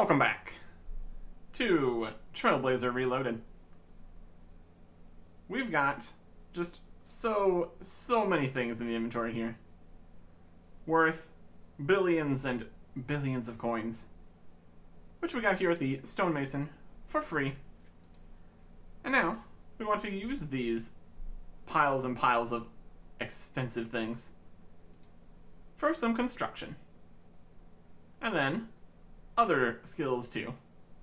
Welcome back to Trailblazer Reloaded. We've got just so many things in the inventory here. Worth billions and billions of coins. Which we got here at the stonemason for free. And now, we want to use these piles and piles of expensive things for some construction. And then, other skills too.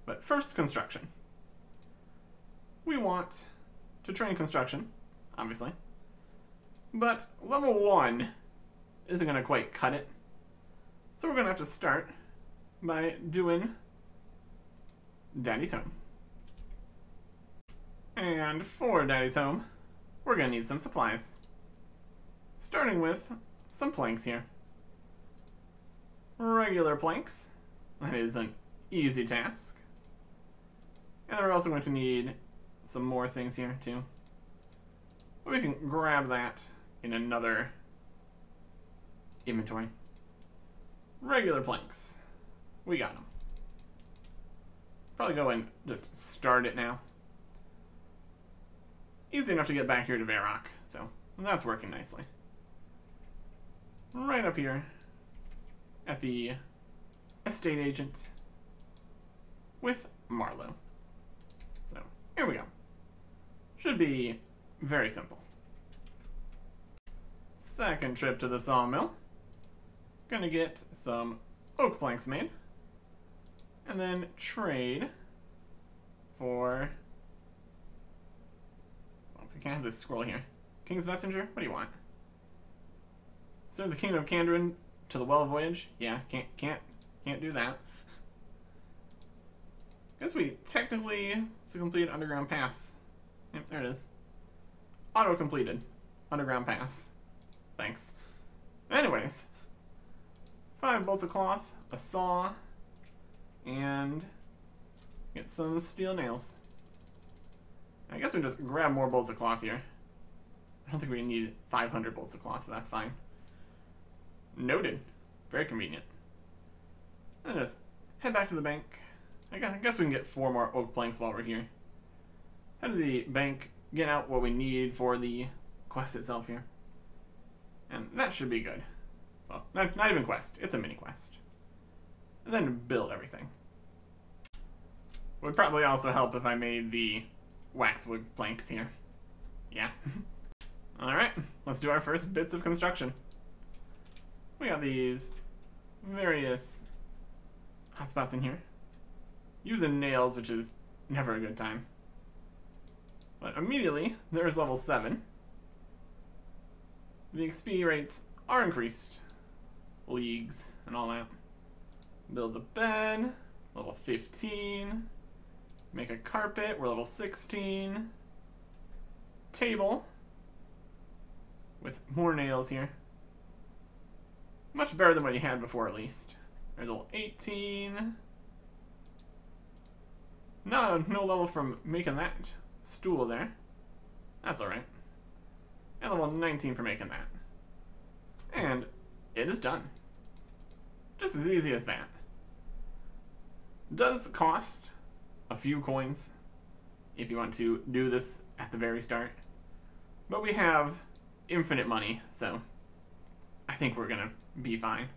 But first, construction. We want to train construction, obviously. But level 1 isn't going to quite cut it. So we're going to have to start by doing Daddy's Home. And for Daddy's Home, we're going to need some supplies. Starting with some planks here. Regular planks. That is an easy task. And then we're also going to need some more things here too. We can grab that in another inventory. Regular planks. We got them. Probably go and just start it now. Easy enough to get back here to Varrock, so that's working nicely. Right up here at the estate agent with Marlowe. So here we go. Should be very simple. Second trip to the sawmill. Gonna get some oak planks made. And then trade for... well, we can't have this scroll here. King's Messenger? What do you want? Serve the Kingdom of Kandarin to the Well Voyage? Yeah, can't do that. Guess we technically... it's a complete underground pass. Yep, there it is. Auto-completed. Underground pass. Thanks. Anyways. 5 bolts of cloth, a saw, and get some steel nails. I guess we just grab more bolts of cloth here. I don't think we need 500 bolts of cloth, but that's fine. Noted. Very convenient. And just head back to the bank. I guess we can get 4 more oak planks while we're here. Head to the bank, get out what we need for the quest itself here. And that should be good. Well, not even quest. It's a mini quest. And then build everything. Would probably also help if I made the waxwood planks here. Yeah. Alright, let's do our first bits of construction. We got these various hotspots in here. Using nails, which is never a good time. But immediately, there's level 7. The XP rates are increased. Leagues and all that. Build the bed. Level 15. Make a carpet. We're level 16. Table. With more nails here. Much better than what you had before, at least. There's level 18. No level from making that stool there. That's alright. And level 19 for making that. And it is done. Just as easy as that. Does cost a few coins if you want to do this at the very start. But we have infinite money, so I think we're gonna be fine.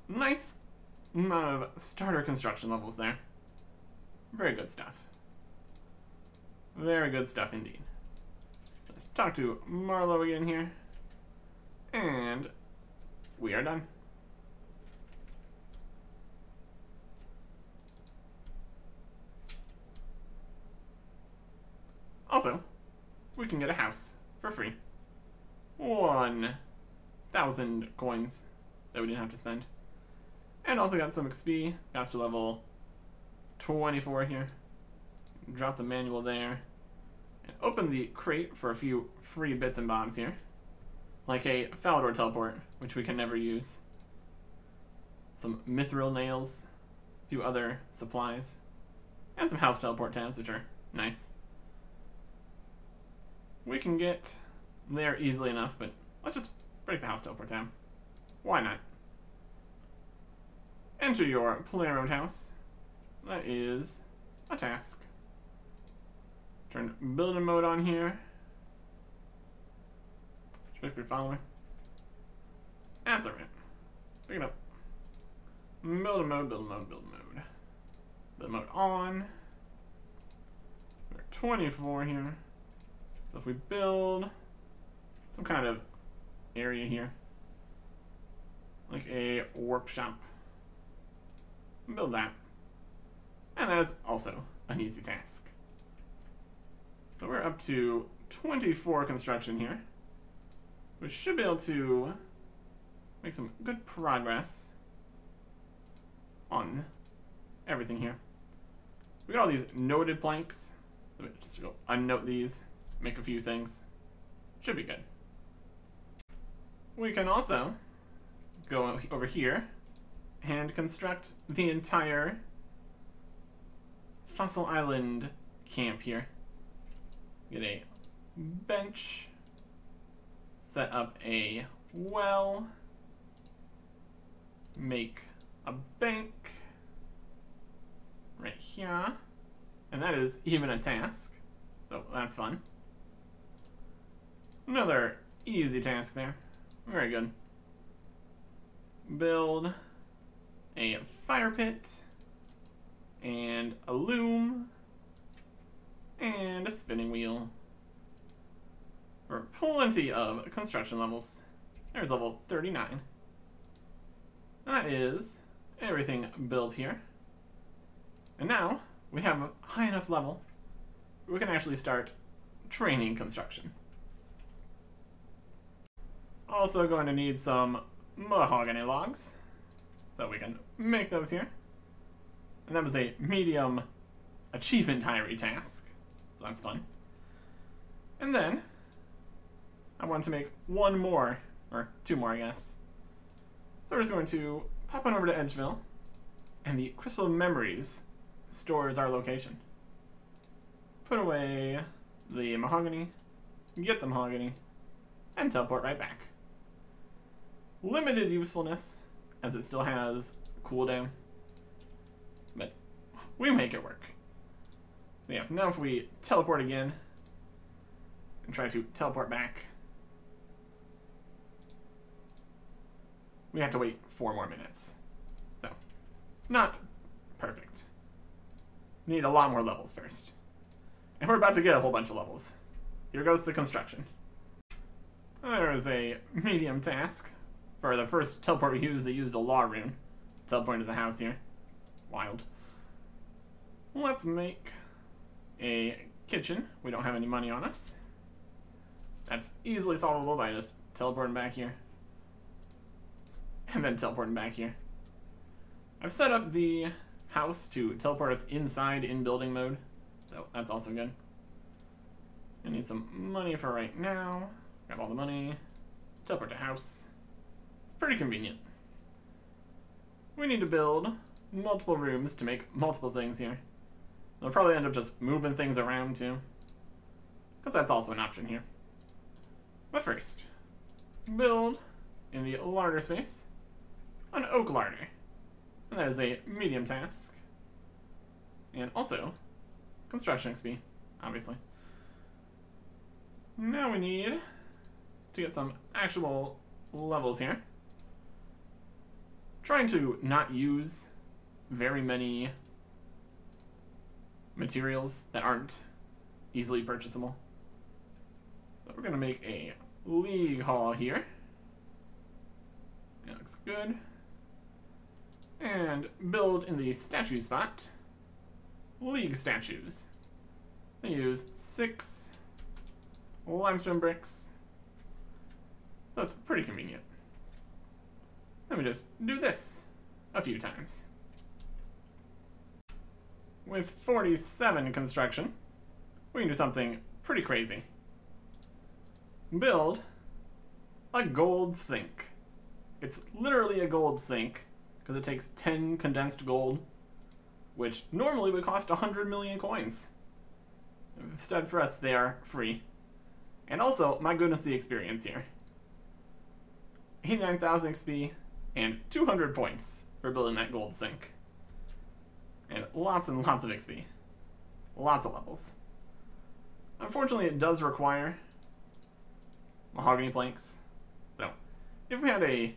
Nice amount of starter construction levels there. Very good stuff. Very good stuff indeed. Let's talk to Marlowe again here. And we are done. Also, we can get a house for free. 1,000 coins that we didn't have to spend. And also got some XP. Got us to level 24 here. Drop the manual there. And open the crate for a few free bits and bobs here. Like a Falador teleport, which we can never use. Some mithril nails. A few other supplies. And some house teleport tabs, which are nice. We can get there easily enough, but let's just break the house teleport tab. Why not? enter your player mode house. That is a task. Turn building mode on here. Should be following. That's alright. Pick it up. Build mode, build mode, build mode. Build mode on. We're 24 here. So if we build some kind of area here, like a workshop, build that. And that is also an easy task. So we're up to 24 construction here. We should be able to make some good progress on everything here. We got all these noted planks. Just to go unnote these, make a few things. Should be good. We can also go over here and construct the entire Fossil Island camp here. Get a bench, set up a well, make a bank right here, and that is even a task, so that's fun. Another easy task there. Very good. Build a fire pit, and a loom, and a spinning wheel. For plenty of construction levels. There's level 39. That is everything built here. And now we have a high enough level we can actually start training construction. Also going to need some mahogany logs, so we can make those here. And that was a medium achievement diary task, so that's fun. And then I want to make one more, or two more I guess. So we're just going to pop on over to Edgeville, and the Crystal of Memories stores our location. Put away the mahogany, get the mahogany, and teleport right back. Limited usefulness, as it still has cooldown, but we make it work. Yeah, now if we teleport again, and try to teleport back, we have to wait 4 more minutes. So, not perfect. Need a lot more levels first. And we're about to get a whole bunch of levels. Here goes the construction. There is a medium task. For the first teleport we used, they used a law rune. Teleport to the house here. Wild. Let's make a kitchen. We don't have any money on us. That's easily solvable by just teleporting back here. And then teleporting back here. I've set up the house to teleport us inside in building mode, so that's also good. I need some money for right now. Grab all the money. Teleport to house. It's pretty convenient. We need to build multiple rooms to make multiple things here. They'll probably end up just moving things around too, because that's also an option here. But first, build in the larder space an oak larder. And that is a medium task. And also, construction XP, obviously. Now we need to get some actual levels here. Trying to not use very many materials that aren't easily purchasable. So we're going to make a league hall here. That looks good. And build in the statue spot league statues. They use 6 limestone bricks. That's pretty convenient. Let me just do this a few times. With 47 construction, we can do something pretty crazy. Build a gold sink. It's literally a gold sink, because it takes 10 condensed gold, which normally would cost 100 million coins. Instead, for us, they are free. And also, my goodness, the experience here. 89,000 XP and 200 points for building that gold sink. And lots of XP. Lots of levels. Unfortunately, it does require mahogany planks. So, if we had a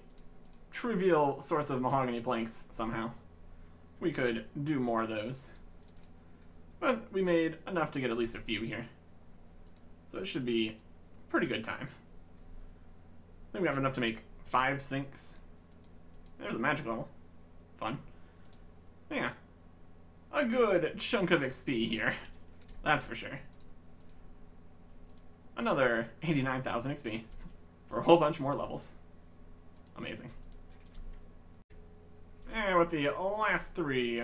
trivial source of mahogany planks somehow, we could do more of those. But we made enough to get at least a few here. So it should be a pretty good time. I think we have enough to make 5 sinks. There's a magic level. Fun. Yeah. A good chunk of XP here. That's for sure. Another 89,000 XP for a whole bunch more levels. Amazing. And with the last 3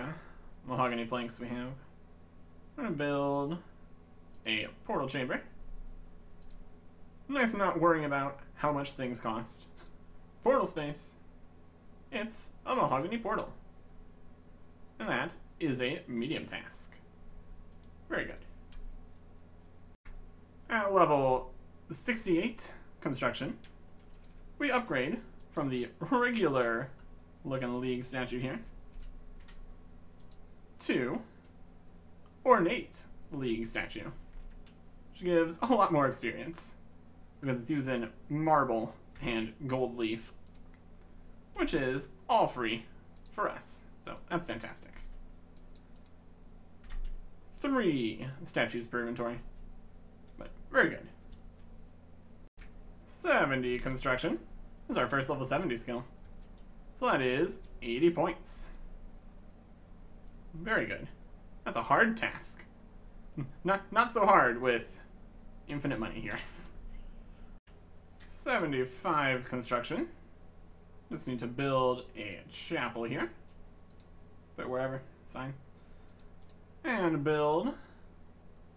mahogany planks we have, we're going to build a portal chamber. Nice not worrying about how much things cost. Portal space. It's a mahogany portal. And that is a medium task. Very good. At level 68 construction, we upgrade from the regular looking league statue here to ornate league statue, which gives a lot more experience because it's using marble and gold leaf, which is all free for us. So that's fantastic. 3 statues per inventory, but very good. 70 construction is our first level 70 skill. So that is 80 points. Very good. That's a hard task. Not so hard with infinite money here. 75 construction. Just need to build a chapel here. But wherever, it's fine. And build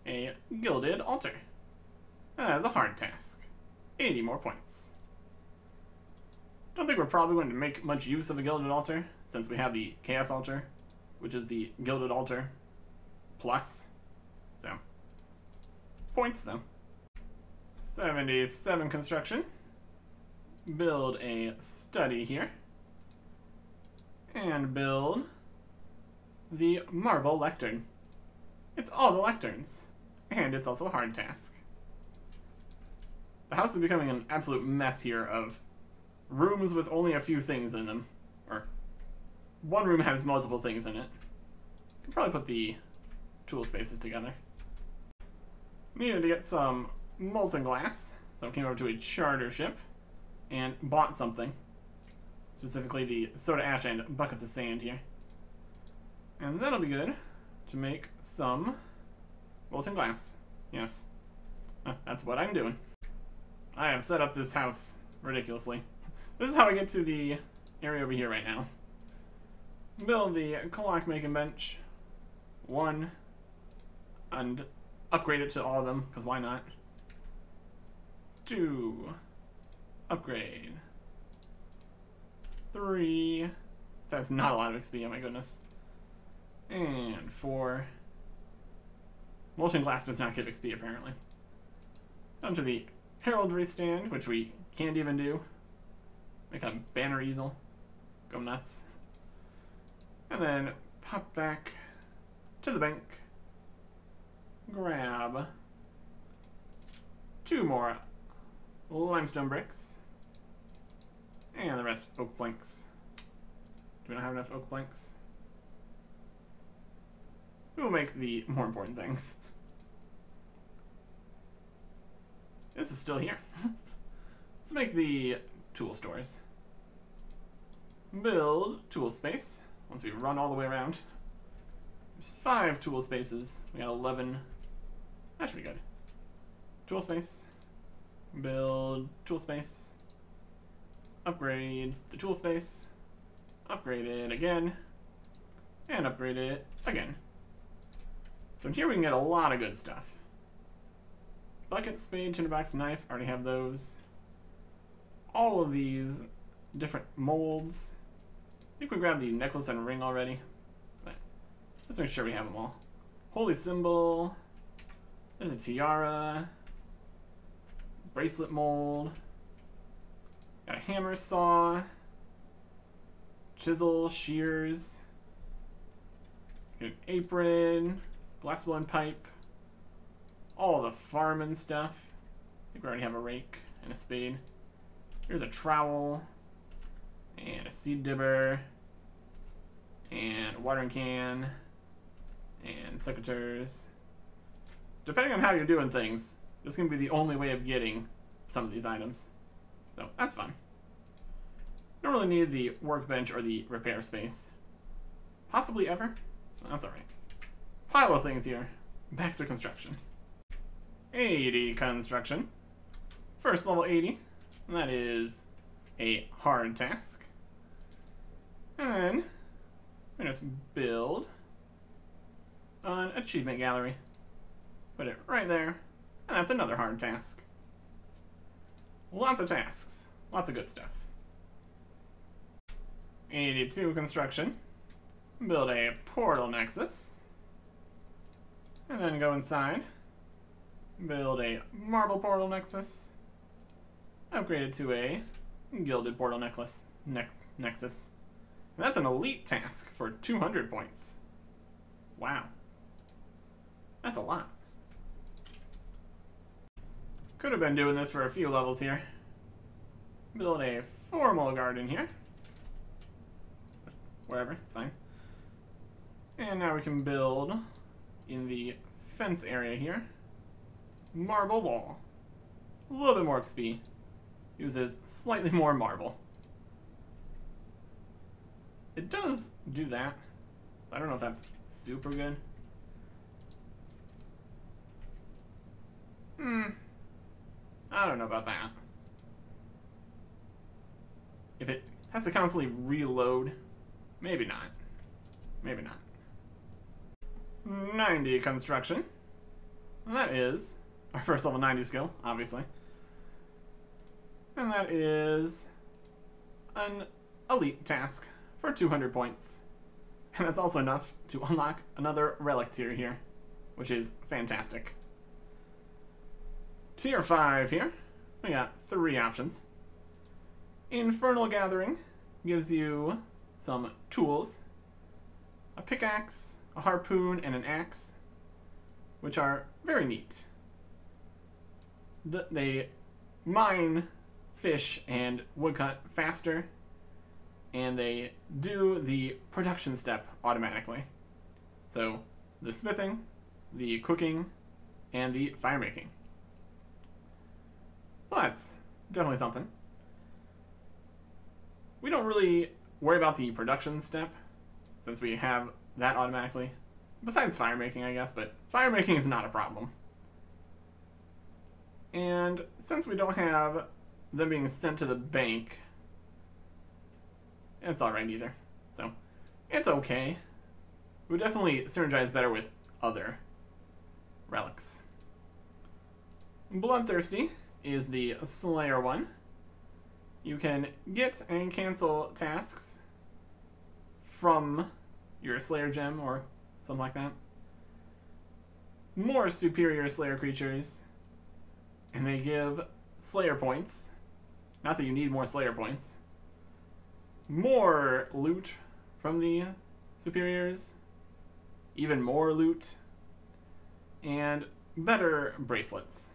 a gilded altar. That is a hard task. 80 more points. Don't think we're probably going to make much use of a gilded altar, since we have the chaos altar, which is the gilded altar plus. So, points though. 77 construction. Build a study here. And build the marble lectern. It's all the lecterns. And it's also a hard task. The house is becoming an absolute mess here of rooms with only a few things in them. Or one room has multiple things in it. Could probably put the tool spaces together. Needed to get some molten glass, so I came over to a charter ship and bought something. Specifically the soda ash and buckets of sand here. And that'll be good to make some molten glass. Yes. That's what I'm doing. I have set up this house ridiculously. This is how I get to the area over here right now. Build the clock making bench. 1. And upgrade it to all of them, because why not? 2. Upgrade. 3. That's not a lot of XP, oh my goodness. And 4. Molten glass does not give XP, apparently. Down to the heraldry stand, which we can't even do. Make a banner easel. Go nuts. And then pop back to the bank. Grab 2 more limestone bricks. And the rest oak planks. Do we not have enough oak planks? We'll make the more important things. This is still here. Let's make the tool stores. Build tool space. Once we run all the way around. There's 5 tool spaces. We got 11. That should be good. Tool space. Build tool space. Upgrade the tool space. Upgrade it again. And upgrade it again. So in here we can get a lot of good stuff. Bucket, spade, tinderbox, knife. Already have those. All of these different molds. I think we grabbed the necklace and ring already. But let's make sure we have them all. Holy symbol. There's a tiara. Bracelet mold. Got a hammer saw. chisel, shears, get an apron, glass blown pipe, all the farming stuff. I think we already have a rake and a spade. Here's a trowel, and a seed dibber, and a watering can, and secateurs. Depending on how you're doing things, this can be the only way of getting some of these items. So that's fun. Don't really need the workbench or the repair space. Possibly ever? That's alright. Pile of things here. Back to construction. 80 construction. First level 80. And that is a hard task. And then we just build an achievement gallery. Put it right there. And that's another hard task. Lots of tasks. Lots of good stuff. 82 construction. Build a portal nexus. And then go inside. Build a marble portal nexus. Upgrade it to a gilded portal nexus. And that's an elite task for 200 points. Wow. That's a lot. Could have been doing this for a few levels here. Build a formal garden here. Just wherever, it's fine. And now we can build in the fence area here. Marble wall. A little bit more XP. Uses slightly more marble. It does do that. I don't know if that's super good. I don't know about that. If it has to constantly reload, maybe not. Maybe not. 90 construction. And that is our first level 90 skill, obviously. And that is an elite task for 200 points. And that's also enough to unlock another relic tier here, which is fantastic. Tier 5 here. We got 3 options. Infernal Gathering gives you some tools. A pickaxe, a harpoon, and an axe, which are very neat. They mine fish and woodcut faster, and they do the production step automatically. So the smithing, the cooking, and the fire making. So that's definitely something. We don't really worry about the production step, since we have that automatically. Besides fire making, I guess, but fire making is not a problem. And since we don't have them being sent to the bank, it's alright either. So, it's okay. It would definitely synergize better with other relics. Bloodthirsty is the Slayer one. You can get and cancel tasks from your Slayer gem or something like that. More superior Slayer creatures, and they give Slayer points. Not that you need more Slayer points. More loot from the superiors, even more loot, and better bracelets.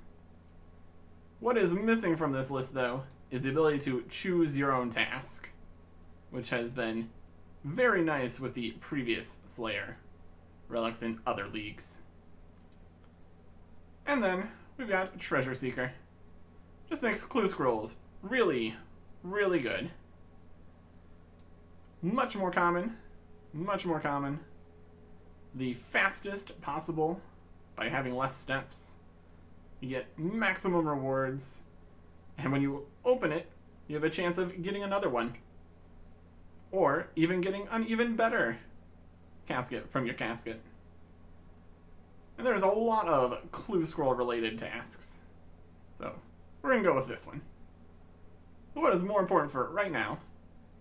What is missing from this list, though, is the ability to choose your own task, which has been very nice with the previous Slayer relics in other leagues. And then we've got Treasure Seeker. Just makes clue scrolls really, really good. Much more common. Much more common. The fastest possible by having less steps. You get maximum rewards. And when you open it, you have a chance of getting another one. Or even getting an even better casket from your casket. And there's a lot of clue scroll related tasks. So we're going to go with this one. But what is more important for right now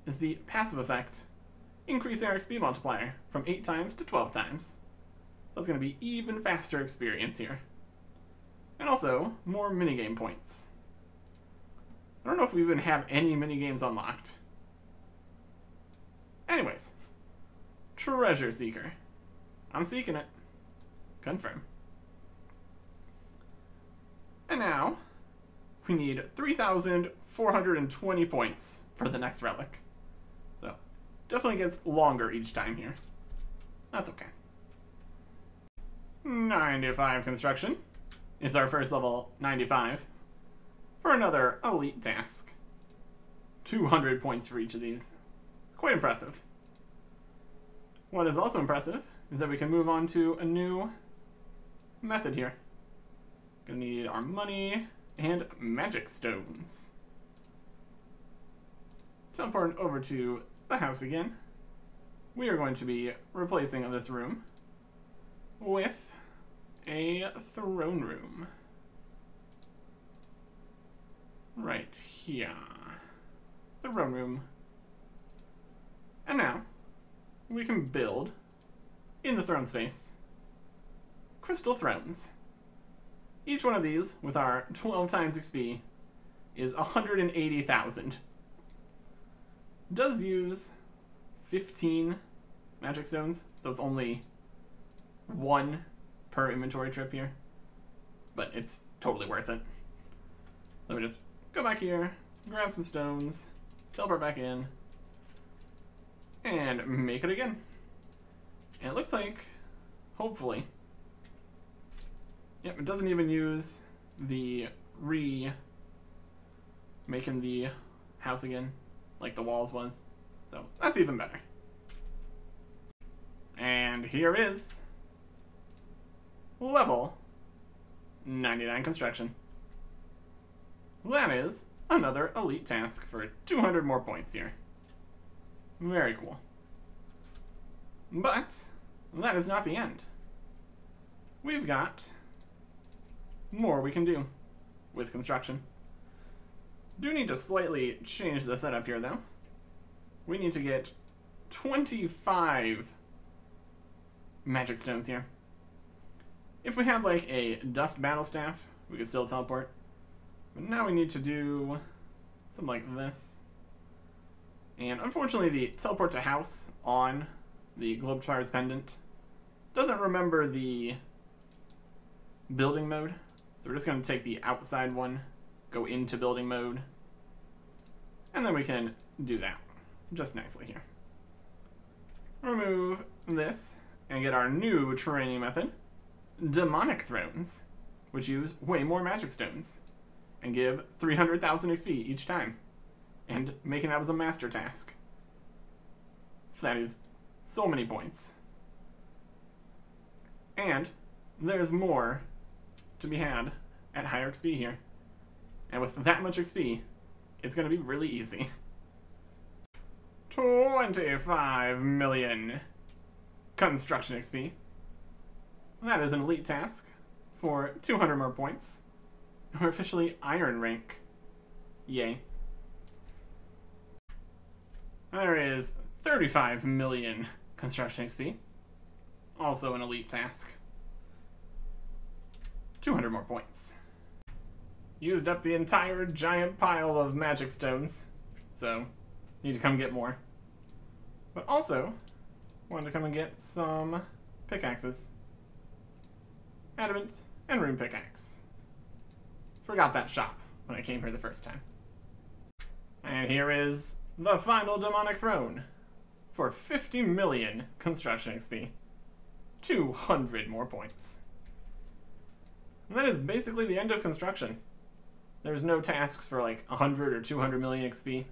is the passive effect, increasing our XP multiplier from 8 times to 12 times. So that's going to be even faster experience here. And also, more minigame points. I don't know if we even have any minigames unlocked. Anyways, treasure seeker. I'm seeking it. Confirm. And now, we need 3,420 points for the next relic. So, definitely gets longer each time here. That's okay. 95 construction is our first level 95 for another elite task. 200 points for each of these. It's quite impressive. What is also impressive is that we can move on to a new method here. Gonna need our money and magic stones. Teleporting over to the house again. We are going to be replacing this room with a throne room. Right here. Throne room. And now, we can build, in the throne space, crystal thrones. Each one of these, with our 12 times XP, is 180,000. Does use 15 magic stones, so it's only 1 per inventory trip here. But it's totally worth it. Let me just go back here, grab some stones, teleport back in, and make it again. And it looks like, hopefully, yep, it doesn't even use the making the house again, like the walls was. So that's even better. And here is level 99 construction. That is another elite task for 200 more points here. Very cool. But that is not the end. We've got more we can do with construction. Do need to slightly change the setup here though. We need to get 25 magic stones here. If we had like a dust battle staff, we could still teleport. But now we need to do something like this. And unfortunately the teleport to house on the Globetrotter's pendant doesn't remember the building mode. So we're just going to take the outside one, go into building mode, and then we can do that just nicely here. Remove this and get our new training method, demonic thrones, which use way more magic stones and give 300,000 XP each time, and making that was a master task. That is so many points. And there's more to be had at higher XP here. And with that much XP, it's going to be really easy. 25 million construction XP. That is an elite task for 200 more points. We're officially iron rank. Yay. There is 35 million construction XP. Also an elite task. 200 more points. Used up the entire giant pile of magic stones, so need to come get more. But also, wanted to come and get some pickaxes. Adamant and rune pickaxe. Forgot that shop when I came here the first time. And here is the final demonic throne for 50 million construction XP. 200 more points. And that is basically the end of construction. There's no tasks for like 100 or 200 million XP,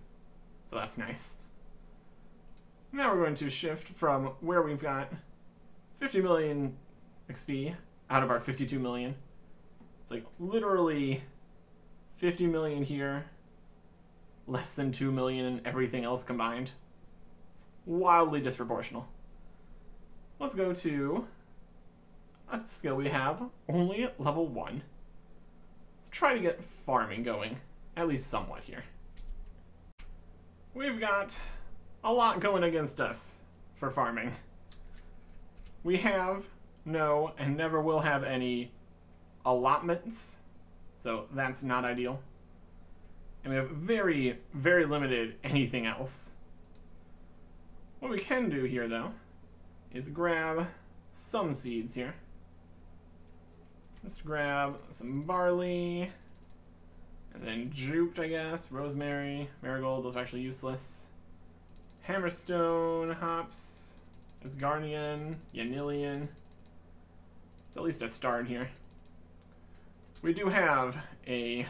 so that's nice. Now we're going to shift from where we've got 50 million XP out of our 52 million. It's like literally 50 million here, less than 2 million in everything else combined. It's wildly disproportional. Let's go to a skill we have only at level 1. Let's try to get farming going, at least somewhat here. We've got a lot going against us for farming. We have no and never will have any allotments, so that's not ideal. And we have very, very limited anything else. What we can do here, though, is grab some seeds here. Just grab some barley, and then jute, I guess, rosemary, marigold, those are actually useless. Hammerstone, hops, Asgarnian, Yanilian. It's at least a start here. We do have a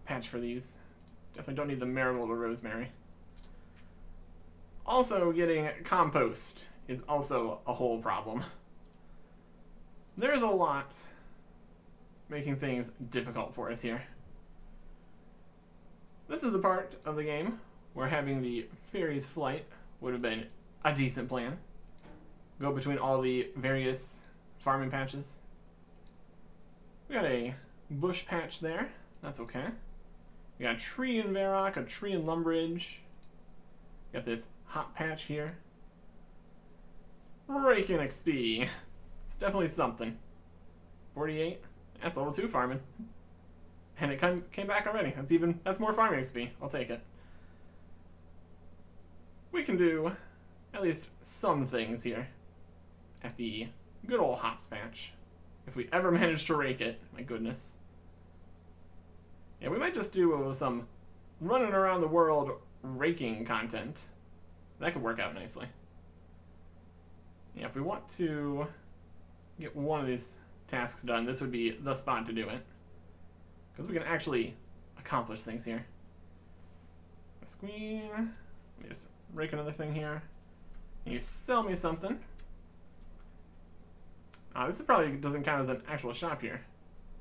patch for these. Definitely don't need the marigold or rosemary. Also, getting compost is also a whole problem. There's a lot making things difficult for us here. This is the part of the game where having the fairy's flight would have been a decent plan. Go between all the various farming patches. We got a bush patch there. That's okay. We got a tree in Varrock, a tree in Lumbridge. Got this hot patch here. Raking XP. It's definitely something. 48. That's level 2 farming. And it came back already. That's more farming XP. I'll take it. We can do at least some things here at the good old hops patch. If we ever manage to rake it, my goodness. Yeah, we might just do some running around the world raking content. That could work out nicely. Yeah, if we want to get one of these tasks done, this would be the spot to do it. Because we can actually accomplish things here. Queen. Let me just rake another thing here. You sell me something. This probably doesn't count as an actual shop here.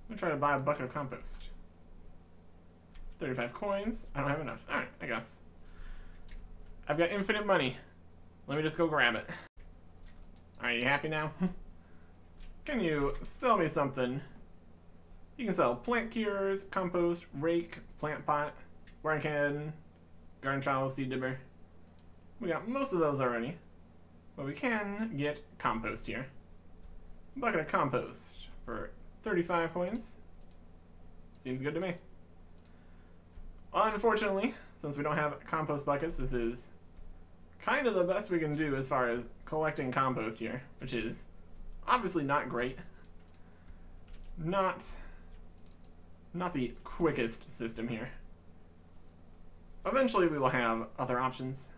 I'm gonna try to buy a bucket of compost. 35 coins. I don't have enough. Alright, I guess. I've got infinite money. Let me just go grab it. Are you happy now? Can you sell me something? You can sell plant cures, compost, rake, plant pot, wiring can, garden trowel, seed dibber. We got most of those already. But we can get compost here. Bucket of compost for 35 coins. Seems good to me. Unfortunately, since we don't have compost buckets, this is kind of the best we can do as far as collecting compost here, which is obviously not great. Not the quickest system here. Eventually we will have other options,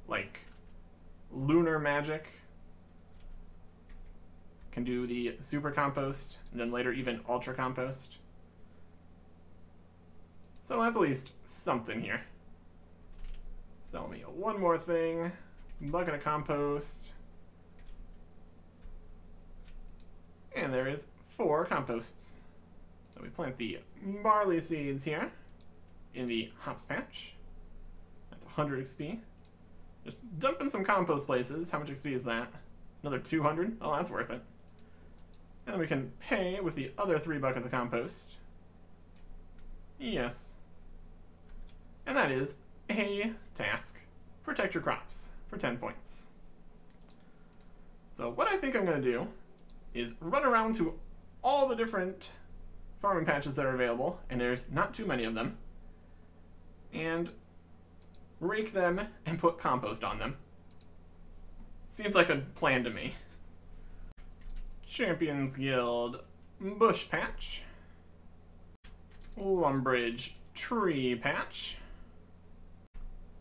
like lunar magic. Can do the super compost, and then later even ultra compost. So that's at least something here. Sell me one more thing. Bucket of compost. And there is 4 composts. So we plant the barley seeds here in the hops patch. That's 100 XP. Just dump in some compost places. How much XP is that? Another 200? Oh, that's worth it. And then we can pay with the other 3 buckets of compost. Yes. And that is a task. Protect your crops for 10 points. So what I think I'm going to do is run around to all the different farming patches that are available, and there's not too many of them, and rake them and put compost on them. Seems like a plan to me. Champions Guild bush patch. Lumbridge tree patch.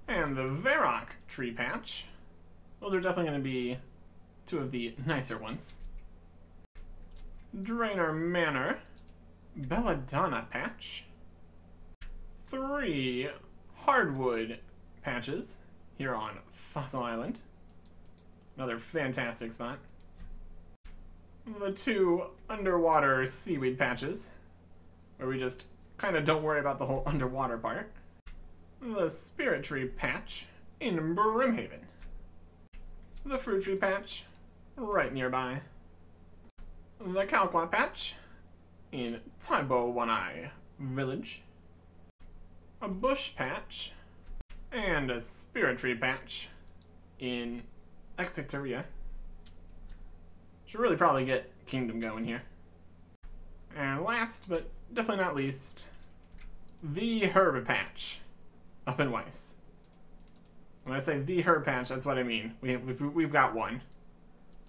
And the Varrock tree patch. Those are definitely going to be 2 of the nicer ones. Draenor Manor Belladonna patch. 3 hardwood patches here on Fossil Island. Another fantastic spot. The 2 underwater seaweed patches, where we just kind of don't worry about the whole underwater part. The Spirit Tree patch in Brimhaven. The Fruit Tree patch right nearby. The Calquat patch in Tybo One-Eye Village. A Bush patch and a Spirit Tree patch in Exectoria. Should really probably get Kingdom going here. And last, but definitely not least, the Herb patch up in Weiss. When I say the herb patch, that's what I mean. We've got one.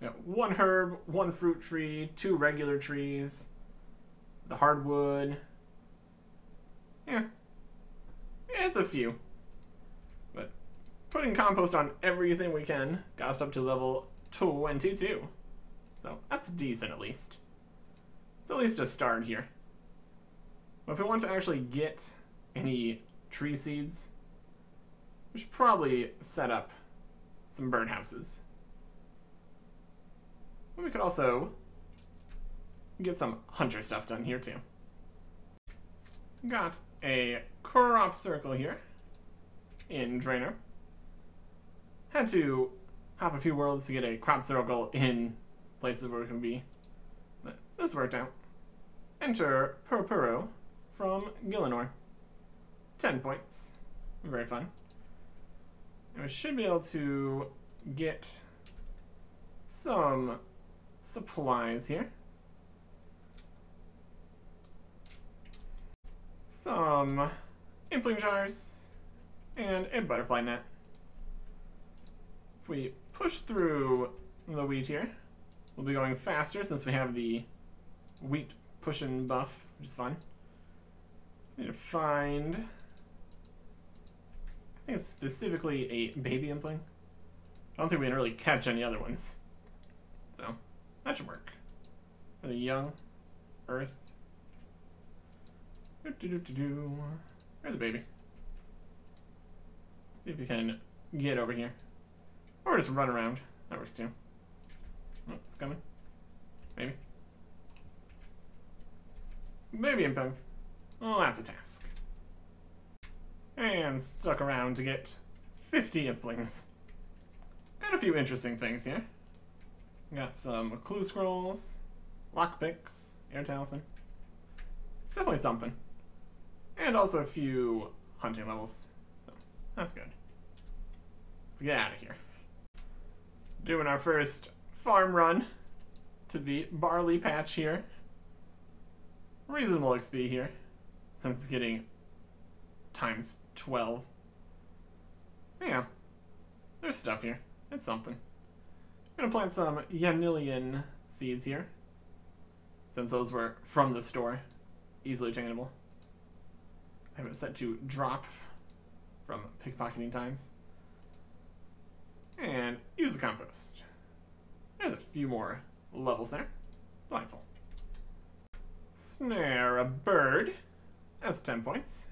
We got one herb, one fruit tree, 2 regular trees, the hardwood. Yeah, it's a few. But putting compost on everything we can got us up to level 22. So that's decent at least. It's at least a start here. But if we want to actually get any tree seeds, we should probably set up some birdhouses. But we could also get some hunter stuff done here too. Got a crop circle here in Drainer. Had to hop a few worlds to get a crop circle in places where it can be. But this worked out. Enter Purpuro from Gillinor. 10 points. Very fun. And we should be able to get some supplies here. Some impling jars and a butterfly net. If we push through the wheat here, we'll be going faster since we have the wheat pushing buff, which is fun. Need to find, I think it's specifically a baby impling. I don't think we can really catch any other ones. So, that should work. For the young earth. There's a baby. See if you can get over here. Or just run around. That works too. Oh, it's coming. Maybe. Baby impling. Well, that's a task. And stuck around to get 50 implings. Got a few interesting things here. Got some clue scrolls, lockpicks, air talisman. Definitely something. And also a few hunting levels. So, that's good. Let's get out of here. Doing our first farm run to the barley patch here. Reasonable XP here, since it's getting times 12. Yeah, there's stuff here. It's something. I'm gonna plant some Yanillion seeds here, since those were from the store. Easily attainable. I have it set to drop from pickpocketing times. And use the compost. There's a few more levels there. Delightful. Snare a bird. That's 10 points.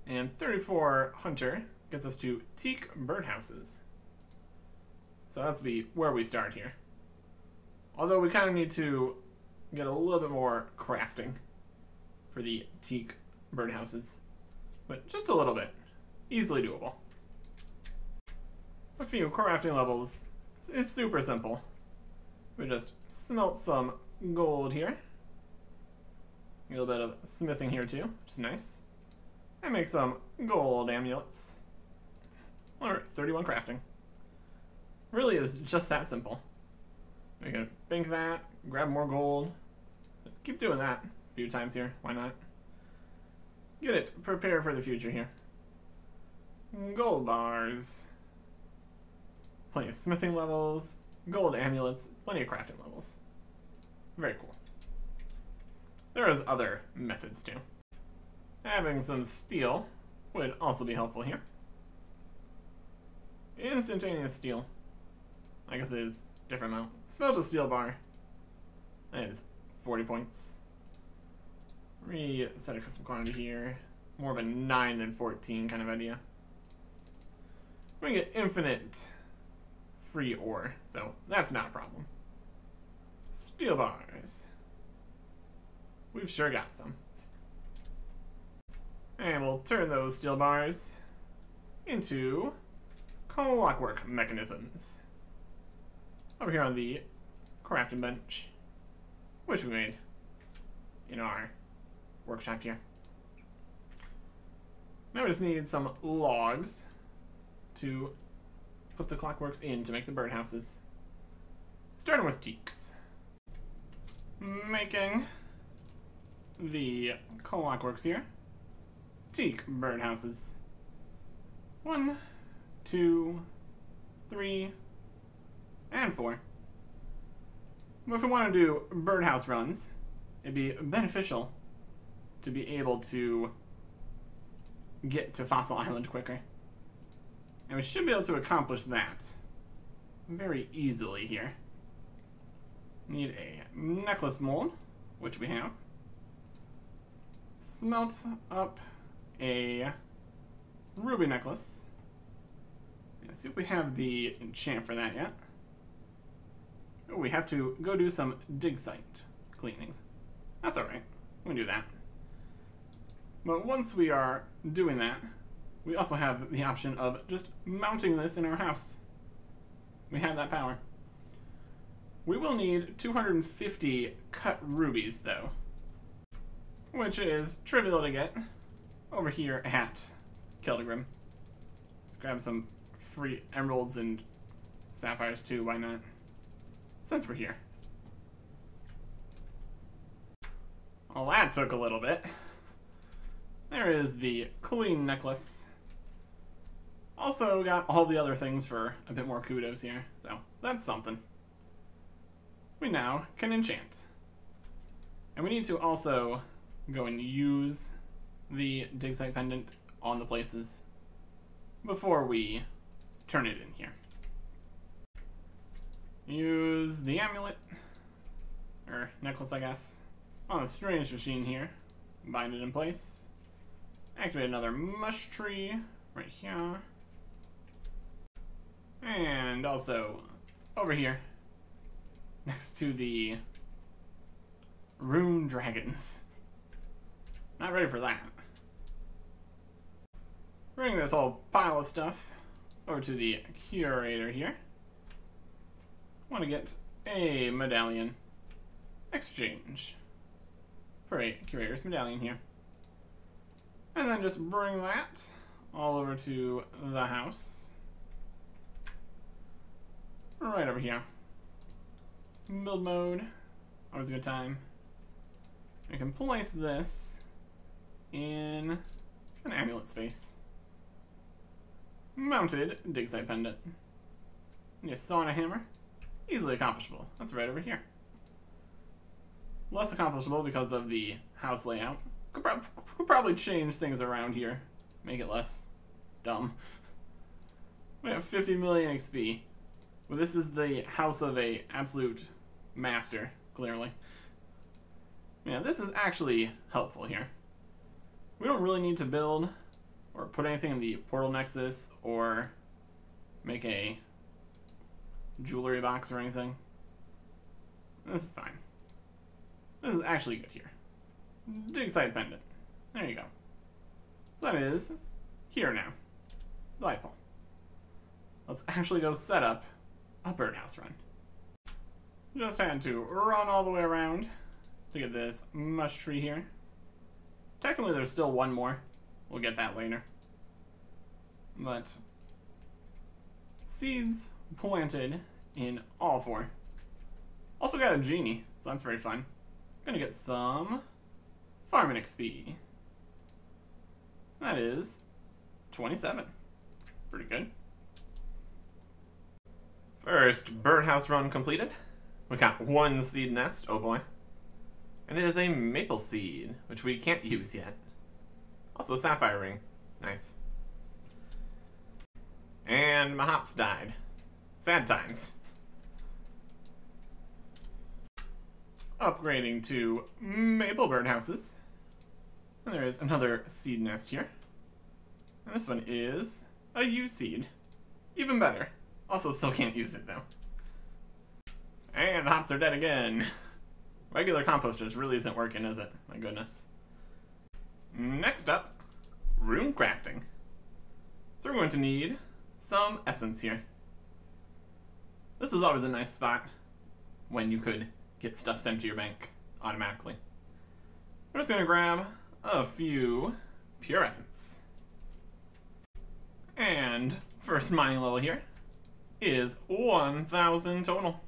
And 34 hunter gets us to teak birdhouses. So that's be where we start here. Although we kind of need to get a little bit more crafting for the teak birdhouses. But just a little bit. Easily doable. A few crafting levels. It's super simple. We just smelt some gold here. A little bit of smithing here too, which is nice. And make some gold amulets. Alright, 31 crafting. Really is just that simple. We can bank that, grab more gold. Just keep doing that a few times here, why not? Get it, prepare for the future here. Gold bars. Plenty of smithing levels, gold amulets, plenty of crafting levels. Very cool. There is other methods too. Having some steel would also be helpful here. Instantaneous steel. I guess it is a different amount. Smelt a steel bar. That is 40 points. Reset a custom quantity here. More of a 9 than 14 kind of idea. We get infinite free ore, so that's not a problem. Steel bars. We've sure got some. And we'll turn those steel bars into clockwork mechanisms. Over here on the crafting bench, which we made in our workshop here. Now we just need some logs to put the clockworks in to make the birdhouses. Starting with teaks. Making the clockworks here. Teak birdhouses. 1, 2, 3, and 4. But if we want to do birdhouse runs, it'd be beneficial to be able to get to Fossil Island quicker. And we should be able to accomplish that very easily here. Need a necklace mold, which we have. Smelt up a ruby necklace. Let's see if we have the enchant for that yet. Oh, we have to go do some dig site cleanings. That's alright. We can do that. But once we are doing that, we also have the option of just mounting this in our house. We have that power. We will need 250 cut rubies, though, which is trivial to get over here at Keldegrim. Let's grab some free emeralds and sapphires too, why not? Since we're here. Well, that took a little bit. There is the clean necklace. Also got all the other things for a bit more kudos here, so that's something. We now can enchant. And we need to also go and use the dig site pendant on the places before we turn it in here. Use the amulet, or necklace I guess, on the strange machine here. Bind it in place. Activate another mush tree right here. And also over here, next to the rune dragons. Not ready for that. Bring this whole pile of stuff over to the curator here. Want to get a medallion exchange for a curator's medallion here. And then just bring that all over to the house. Right over here. Build mode. Always a good time. I can place this in an amulet space. Mounted dig site pendant. And a saw and a hammer. Easily accomplishable. That's right over here. Less accomplishable because of the house layout. Could probably change things around here. Make it less dumb. We have 50 million XP. Well, this is the house of a absolute master, clearly. Yeah, this is actually helpful here. We don't really need to build or put anything in the portal nexus or make a jewelry box or anything. This is fine. This is actually good here. Dig site pendant. There you go. So that is here now. Delightful. Let's actually go set up a birdhouse run. Just had to run all the way around to get this mush tree here. Technically there's still one more. We'll get that later. But seeds planted in all 4. Also got a genie, so that's very fun. Gonna get some farming XP. That is 27. Pretty good. First birdhouse run completed. We got 1 seed nest, oh boy. And it is a maple seed, which we can't use yet. Also a sapphire ring. Nice. And my hops died. Sad times. Upgrading to maple birdhouses. And there is another seed nest here. And this one is a U seed. Even better. Also still can't use it though. And the hops are dead again. Regular compost just really isn't working, is it? My goodness. Next up, rune crafting. So we're going to need some essence here. This is always a nice spot when you could get stuff sent to your bank automatically. I'm just going to grab a few pure essence. And first mining level here is 1,000 total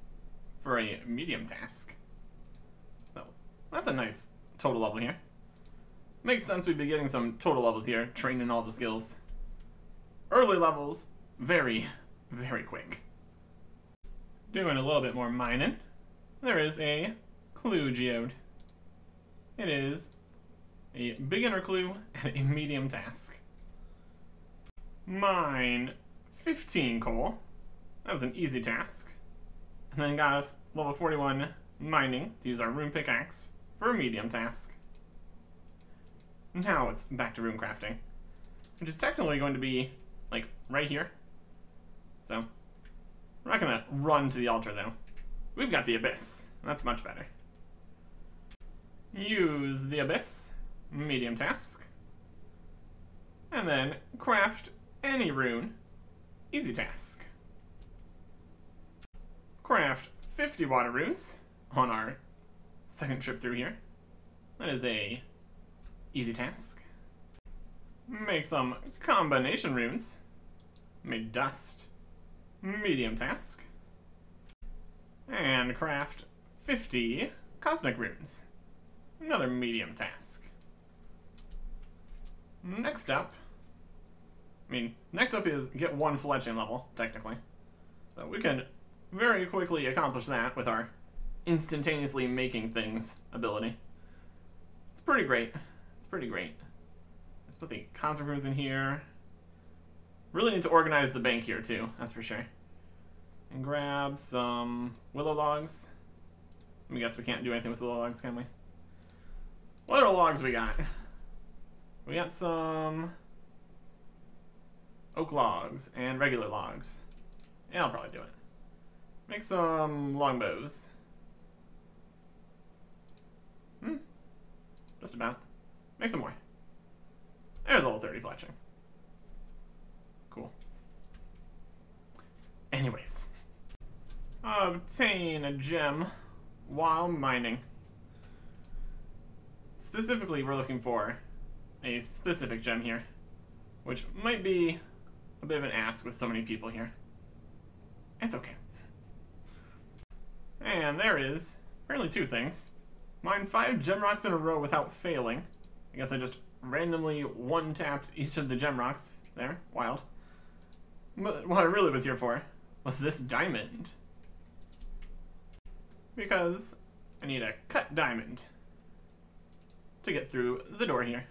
for a medium task. So that's a nice total level here. Makes sense we'd be getting some total levels here, training all the skills. Early levels, very, very quick. Doing a little bit more mining, there is a clue geode. It is a beginner clue and a medium task. Mine 15 coal. That was an easy task. And then got us level 41 mining to use our rune pickaxe for a medium task. Now it's back to rune crafting, which is technically going to be like right here. So we're not gonna run to the altar though. We've got the abyss. That's much better. Use the abyss, medium task, and then craft any rune, easy task. Craft 50 water runes on our second trip through here. That is a easy task. Make some combination runes. Make dust, medium task. And craft 50 cosmic runes. Another medium task. Next up is get one fletching level, technically. So we can very quickly accomplish that with our instantaneously making things ability. It's pretty great. It's pretty great. Let's put the cosmic runes in here. Really need to organize the bank here too, that's for sure. And grab some willow logs. I guess we can't do anything with willow logs, can we? What other logs we got? We got some oak logs and regular logs. Yeah, I'll probably do it. Make some longbows. Just about. Make some more. There's level 30 fletching. Cool. Anyways. Obtain a gem while mining. Specifically, we're looking for a specific gem here, which might be a bit of an ask with so many people here. It's okay. And there is apparently 2 things. Mine 5 gem rocks in a row without failing. I guess I just randomly one-tapped each of the gem rocks there. Wild. But what I really was here for was this diamond. Because I need a cut diamond to get through the door here.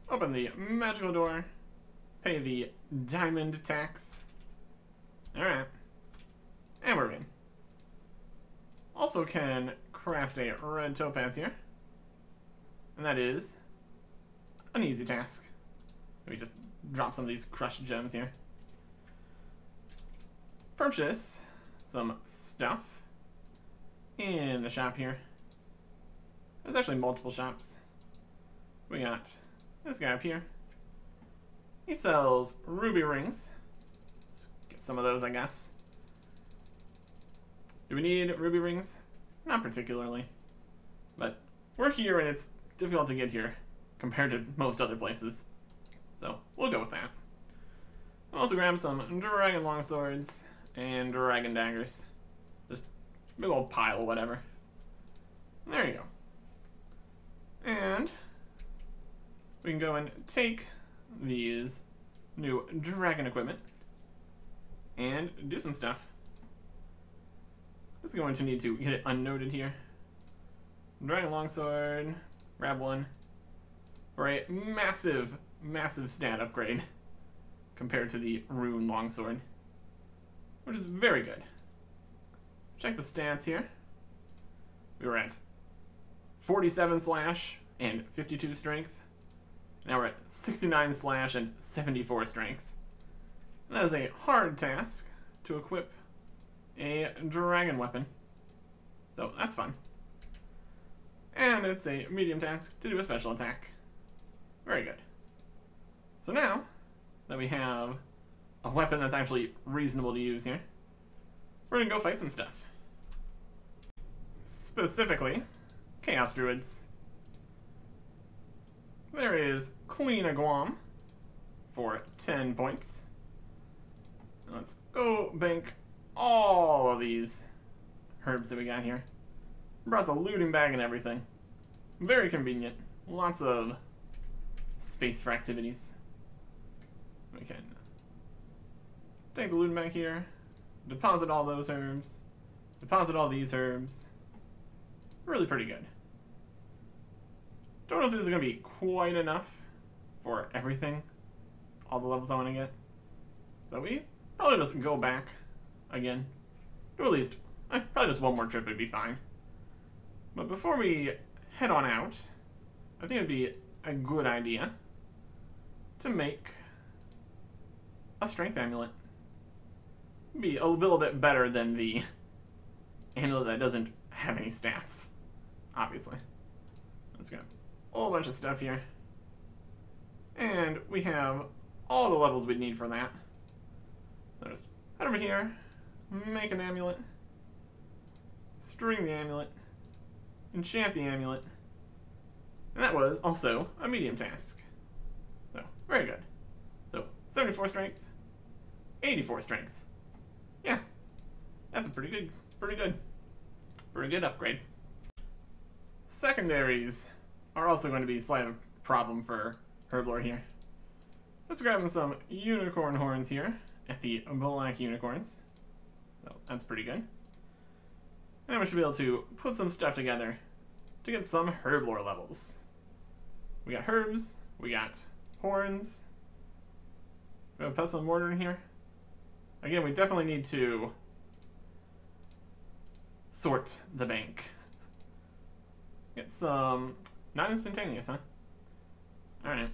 Open the magical door. Pay the diamond tax. Alright. And we're in. Also can craft a red topaz here. And that is an easy task. Let me just drop some of these crushed gems here. Purchase some stuff in the shop here. There's actually multiple shops. We got this guy up here. He sells ruby rings. Let's get some of those, I guess. Do we need ruby rings? Not particularly. But we're here and it's difficult to get here compared to most other places. So we'll go with that. We'll also grab some dragon longswords and dragon daggers. Just a big old pile of whatever. There you go. And we can go and take these new dragon equipment and do some stuff. Just going to need to get it unnoted here. Dragon longsword, grab one for a massive, massive stat upgrade compared to the rune longsword, which is very good. Check the stats here. We were at 47 slash and 52 strength. Now we're at 69 slash and 74 strength. That is a hard task to equip a dragon weapon. So that's fun. And it's a medium task to do a special attack. Very good. So now that we have a weapon that's actually reasonable to use here, we're gonna go fight some stuff. Specifically, Chaos Druids. There is Clean a Guam for 10 points. Let's go bank all of these herbs that we got here. Brought the looting bag and everything. Very convenient. Lots of space for activities. We can take the loot bank here, deposit all those herbs, deposit all these herbs. Really pretty good. Don't know if this is going to be quite enough for everything, all the levels I want to get. So we probably just go back again. Do at least, probably just one more trip would be fine. But before we head on out, I think it'd be a good idea to make a strength amulet. Be a little bit better than the amulet that doesn't have any stats, obviously. Let's go. A whole bunch of stuff here. And we have all the levels we need for that. So just head over here, make an amulet, string the amulet, enchant the amulet, and that was also a medium task. So, very good. So, 74 strength, 84 strength. Yeah, that's a pretty good upgrade. Secondaries are also going to be a slight problem for Herblore here. Let's grab him some unicorn horns here at the Black Unicorns. So that's pretty good. And we should be able to put some stuff together to get some Herblore levels. We got herbs, we got horns, we have a pestle and mortar in here. Again, we definitely need to sort the bank. Get some, not instantaneous, huh? Alright.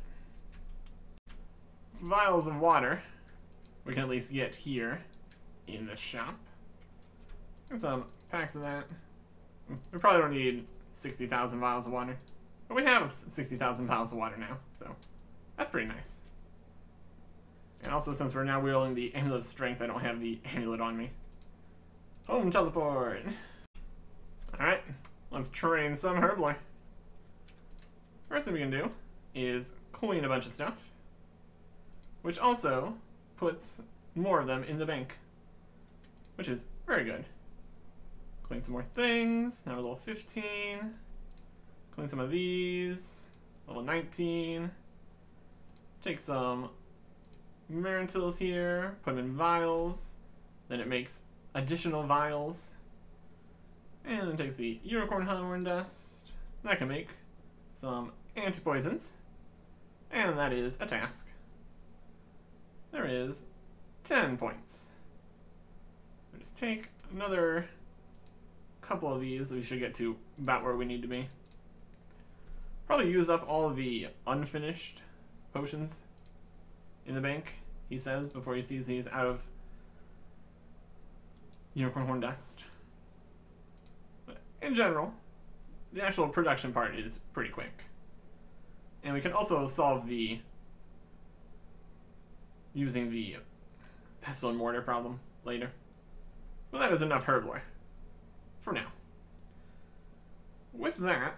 Vials of water we can at least get here in the shop. Get some packs of that. We probably don't need 60,000 vials of water, but we have 60,000 vials of water now, so that's pretty nice. And also, since we're now wielding the Amulet of Strength, I don't have the amulet on me. Home teleport! Alright, let's train some Herblore. First thing we can do is clean a bunch of stuff, which also puts more of them in the bank, which is very good. Clean some more things. Now we're level 15. Clean some of these. Level 19. Take some Marantils here, put them in vials. Then it makes additional vials. And then takes the Unicorn Horn Dust. That can make some anti-poisons. And that is a task. There is 10 points. We'll just take another couple of these that we should get to about where we need to be. Probably use up all of the unfinished potions in the bank, he says, before he sees he's out of Unicorn Horn Dust. But in general, the actual production part is pretty quick. And we can also solve the using the pestle and mortar problem later. Well, that is enough Herblore for now. With that,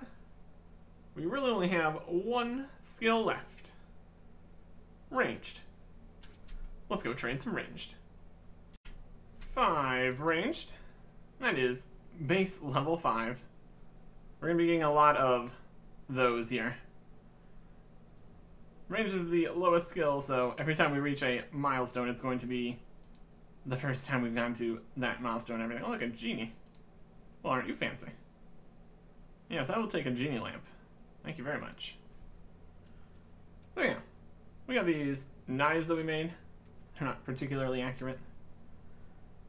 we really only have one skill left. Ranged. Let's go train some ranged. 5 ranged. That is base level 5. We're going to be getting a lot of those here. Range is the lowest skill, so every time we reach a milestone, it's going to be the first time we've gotten to that milestone and everything. Oh, look, a genie. Well, aren't you fancy? Yes, I will take a genie lamp. Thank you very much. So yeah, we got these knives that we made. They're not particularly accurate,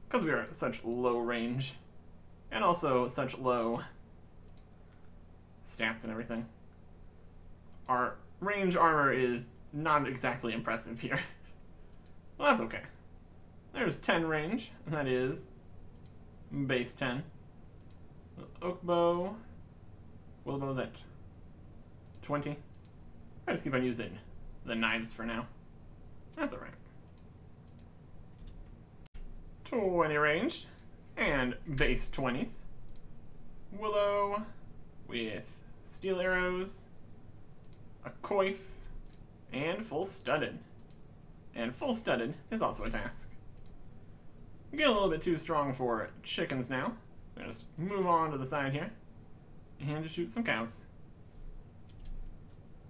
because we are at such low range, and also such low stats and everything. Our range armor is not exactly impressive here. Well, that's okay. There's 10 range, and that is base 10. Oak bow. Willow bow's at 20. I just keep on using the knives for now. That's alright. 20 range, and base 20s. Willow with steel arrows, a coif, and full studded. And full studded is also a task. We get a little bit too strong for chickens now. We'll just move on to the side here and just shoot some cows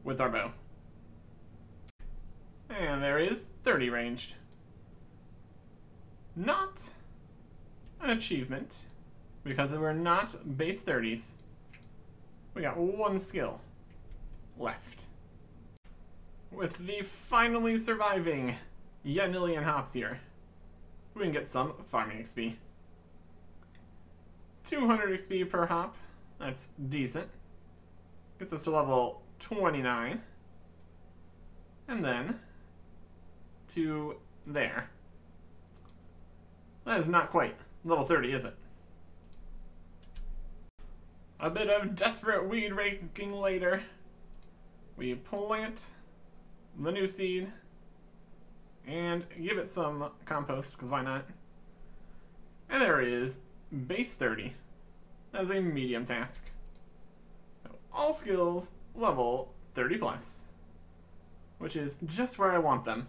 with our bow. And there is 30 ranged. not an achievement because we're not base 30s. We got one skill left. With the finally surviving Yanillion hops here, we can get some farming XP. 200 XP per hop, that's decent. Gets us to level 29. And then to there. That is not quite level 30, is it? A bit of desperate weed raking later. We plant the new seed and give it some compost, because why not? And there is base 30. That is a medium task. So all skills level 30 plus, which is just where I want them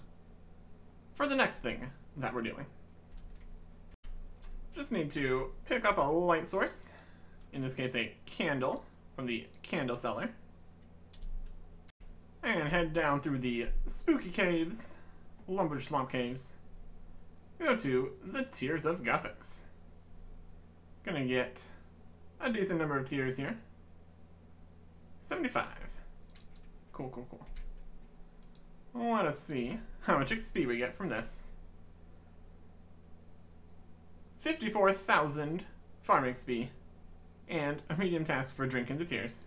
for the next thing that we're doing. Just need to pick up a light source, in this case a candle from the candle seller, and head down through the spooky caves, lumber swamp caves, go to the Tears of Guthix. Gonna get a decent number of tears here. 75. Cool, cool, cool. Let us see how much XP we get from this. 54,000 farm XP and a medium task for drinking the tears.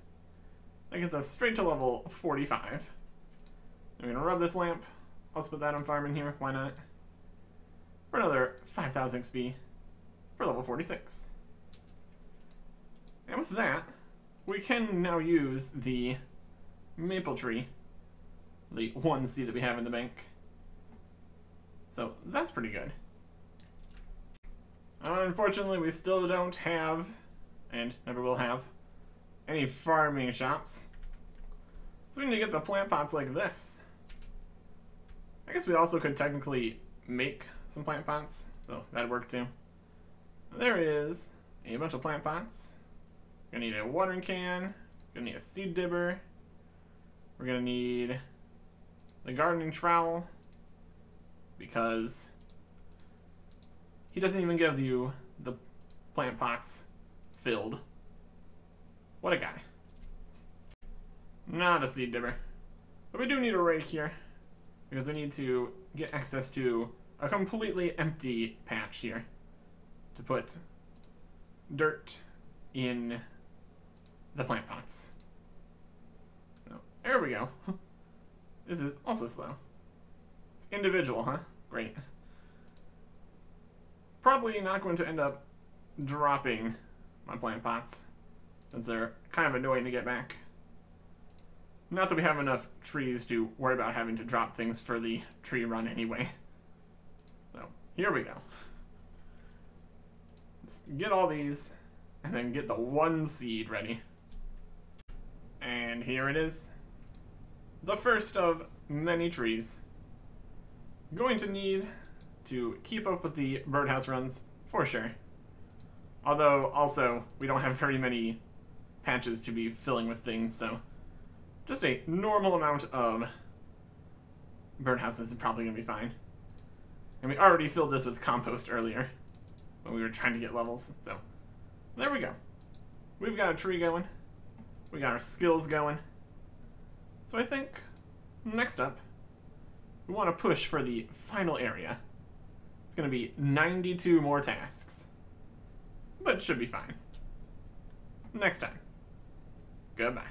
That gets us straight to level 45. I'm gonna rub this lamp. I'll put that on farming here, why not? For another 5,000 XP for level 46. And with that, we can now use the maple tree, the one seed that we have in the bank. So that's pretty good. Unfortunately, we still don't have, and never will have, any farming shops. So we need to get the plant pots like this. I guess we also could technically make some plant pots, so that'd work too. There is a bunch of plant pots. We're gonna need a watering can, gonna need a seed dibber, we're gonna need the gardening trowel, because he doesn't even give you the plant pots filled. What a guy. Not a seed dibber. But we do need a rake here, because we need to get access to a completely empty patch here to put dirt in the plant pots. So, there we go. This is also slow. It's individual, huh? Great. Probably not going to end up dropping my plant pots, since they're kind of annoying to get back. Not that we have enough trees to worry about having to drop things for the tree run anyway. So, here we go. Just get all these, and then get the one seed ready. And here it is. The first of many trees. Going to need to keep up with the birdhouse runs, for sure. Although, also, we don't have very many patches to be filling with things, so just a normal amount of birdhouses is probably going to be fine. And we already filled this with compost earlier when we were trying to get levels, so there we go. We've got a tree going. We got our skills going. So I think next up, we want to push for the final area. It's going to be 92 more tasks, but it should be fine. Next time. Goodbye.